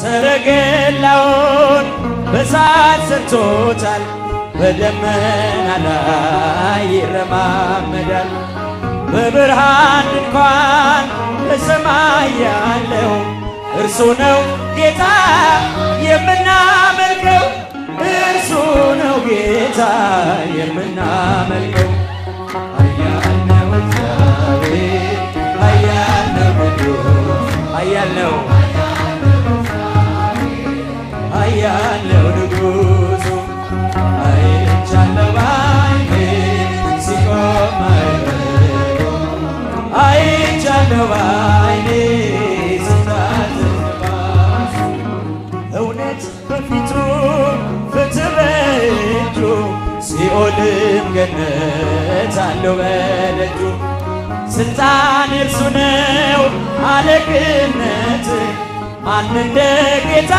ሰረገላውን በእሳት ሰርቶታል። በደመና ላይ ይረማመዳል። በብርሃን ድንኳን በሰማይ ያለው እርሱ ነው ጌታ የምናመልከው። እርሱ ነው ጌታ የምናመልከው። ኃያል ነው እግዚአብሔር፣ ኃያል ነው ቅዱስ፣ ኃያል ነው ኃያል ነው ንጉሡ። አይቻለሁ በዓይኔ ሲቆም ማዕበሉ፣ አይቻለሁ በዓይኔ ሲታዘዝ ነፋሱ። እውነት በፊቱ ፍትሕ በእጁ ሲኦልም ገነት አለው በደጁ። ስልጣን የእርሱ ነው አለቅነት፣ ማን እንደ ጌታ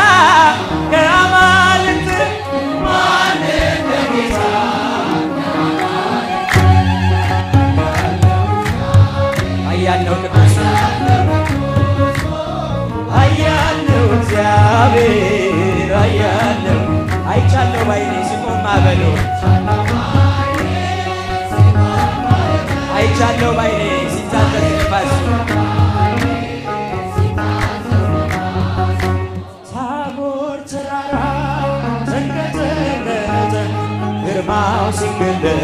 ከአማልክት ማን እንደ ጌታ። ኃያል ነው ቅዱስ፣ ኃያል ነው እግዚአብሔር፣ ኃያል ነው። አይቻለሁ በዓይኔ ሲቆም ማዕበሉ፣ አይቻለሁ በዓይኔ ሲታዘዝ ነፋሱ። ግርማው ሲገለጥ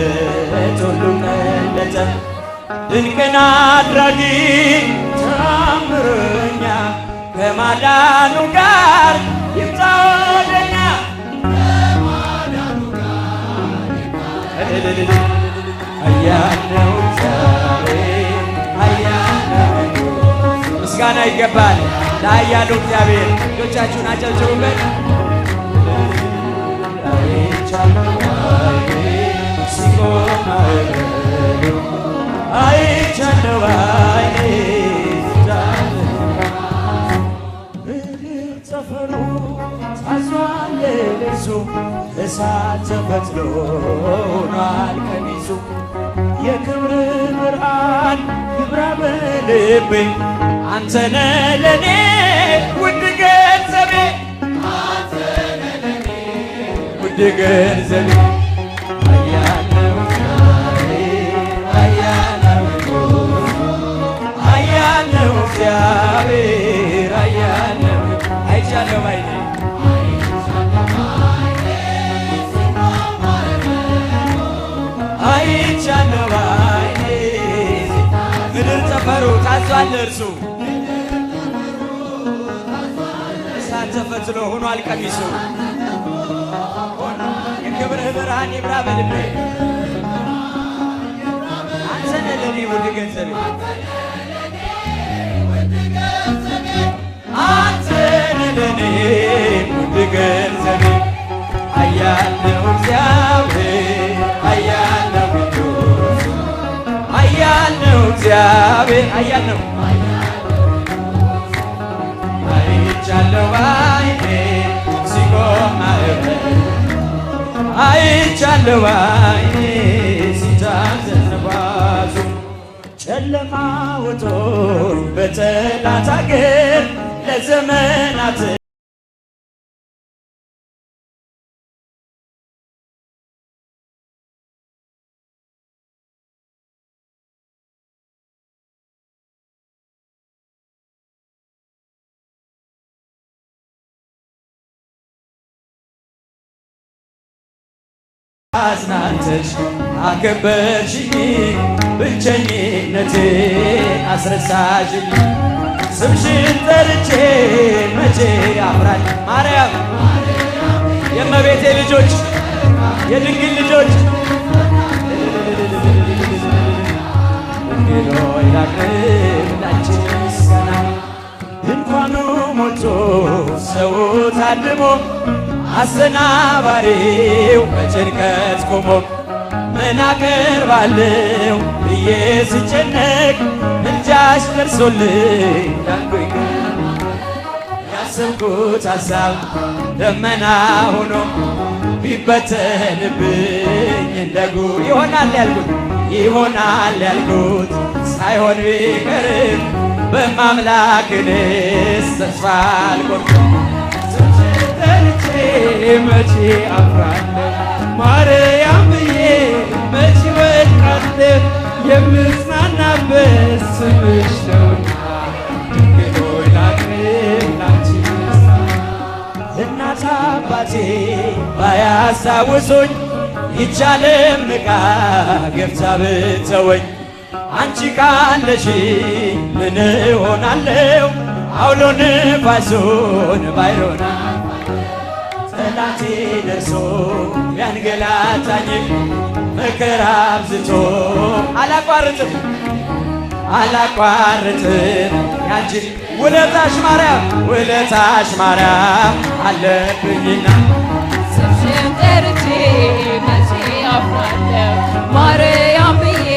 ሁሉም ቀለጠ። ድንቅን አድራጊ ተአምረኛ ከማዳኑ ጋር ይምጣ ወደኛ። ኃያል ነው እግዚአብሔር፣ ኃያል ነው። ምስጋና ይገባል ለኃያሉ እግዚአብሔር። ልጆቻችሁን አጨብጭቡበት። ሲቆም ማዕበሉ፣ አይቻለሁ በዓይኔ ሲታዘዝ ምድር ጠፈሩ ታዟል ለእርሱ። እሳት ተፈትሎ ሆኗል ቀሚሱ። የክብር ብርሃን ይብራ በልቤ፣ አንተ ነህ ለኔ ውድ ገንዘቤ፣ ውድ ገንዘቤ። ኃያል ነው እግዚአብሔር፣ ኃያል ነው ኃያል ነው እግዚአብሔር፣ ኃያል ነው። አይቻለሁ በዓይኔ አይቻለሁ በዓይኔ። ምድር ጠፈሩ ታዟል ለእርሱ። እሳት ተፈትሎ ሆኗል ቀሚሱ። የክብርህ ብርሃን ይብራ በልቤ፣ አንተ ነህ ለኔ ውድ ገንዘቤ፣ አንተ ነህ ለኔ ውድ ገንዘቤ። ኃያል ነው እግዚአብሔር፣ ኃያል ነው ቅዱስ፣ ኃያል ነው እግዚአብሔር፣ ኃያል ነው። አይቻለሁ በዓይኔ ሲቆም ማዕበሉ፣ አይቻለሁ በዓይኔ ሲታዘዝ ነፋሱ። ጨለማ ወጥቶኝ በጠላት አገር ለዘመናት አጽናንተሽ አከበርሽኝ፣ ብቸኝነቴን አስረሳሽኝ። ስምሽን ጠርቼ መቼ ያምራል ማርያም፣ የእመቤቴ ልጆች የድንግል ልጆች ድንግሎይ ላቅርብ ላንቺ ምስጋና። ድንኳኑ ሞልቶ ሰው ታድሞ አሰናባሪው በጭንቀት ቆሞ ምን አቀርባለሁ ብዬ ስጨነቅ ምልጃሽ ደርሶልኝ ዳንኩኝ። ያሰብኩት ሐሳብ ደመና ሆኖ ቢበተንብኝ እንደ ጉድ ይሆናል ያልኩት ሳይሆን ቢቀርም በማምላክንስ ተስፋ አልቆርጥም። መቼ አፍራለሁ ማርያም ብዬ መቼ ወድቃለሁ የምጽናናበት ስምሽ ነውና ድንግል ሆይ ላቅርብ ላንቺ እናት አባቴ ባያስታውሱኝ ይቻለም ንቃ ገብታ ብትተወኝ አንቺ ካለሽ ምን እሆናለሁ አውሎ ነፋሱን ባይሮና ጠላቴ ደርሶ ቢያንገላታኝ መከራ አብዝቶ አላቋርጥም ያንቺን ውለታሽ ማርያም አለብኝና ስምሽን ጠርቼ መቼ አፍራለሁ ማርያም ብዬ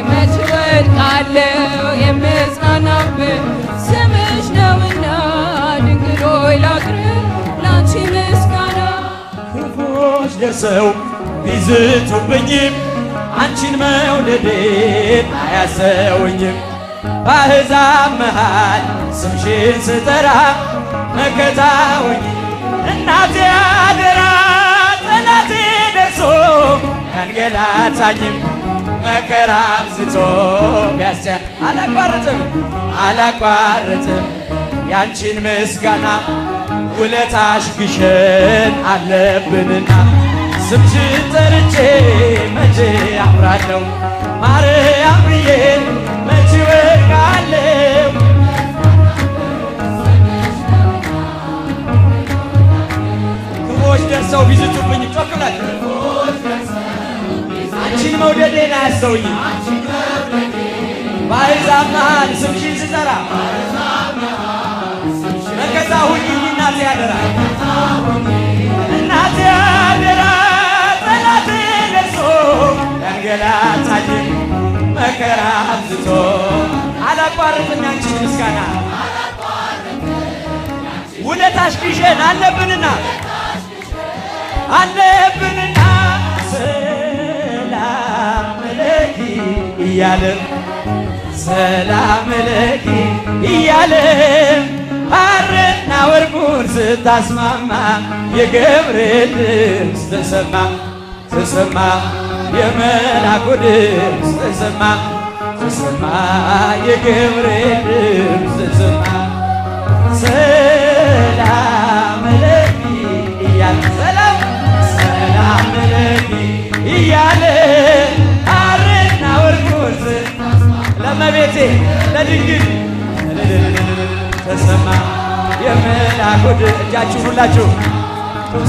መቼ ወድቃለሁ የምጽናናበት ስምሽ ነውና ድንግል ሆይ ላቅርብ ላንቺ ምስጋና ክፉዎች ደርሰው ቢዝቱብኝም አንቺን መውደዴን አያሰውኝም በአሕዛብ መሃል ስምሽን ስጠራ መከታ ሆኜ እናቴ አደራ ጠላቴ ደርሶ ያንገላታኝም መከራ አብዝቶ ቢያስጨ አላቋርጥም ያንቺን ምስጋና ውለታሽ ግሸን አለብንና ስምሽን ጠርቼ መቼ አፍራለሁ ማርያም ብዬ መቼ ወድቃለሁ ክፉዎች ደርሰው ቢዝቱብኝ ጮክ ብላችሁ አንቺን መውደዴን አያስተውኝም በአሕዛብ መሃል ስምሽን ስጠራ መከታ ሁኚኝ እናቴ አደራ ጠላቴ ደርሶ ያንገላታኝ መከራ አብዝቶ አላቋርጥም ያንቺን ምስጋና ውለታሽ ግሸን አለብንና ሰላም ለኪ እያለም ሐርና ወርቁን ስታስማማ የገብርኤል ድምፅ ተሰማ የመልአኩ ድምፅ ተሰማ የገብርኤል ድምፅ ተሰማ ሰላም ለኪ እያለ ሐርና ወርቁን ለእመቤቴ ለድንግል ተሰማ የመልአኩ ድምፅ እጃችሁን ሁላችሁ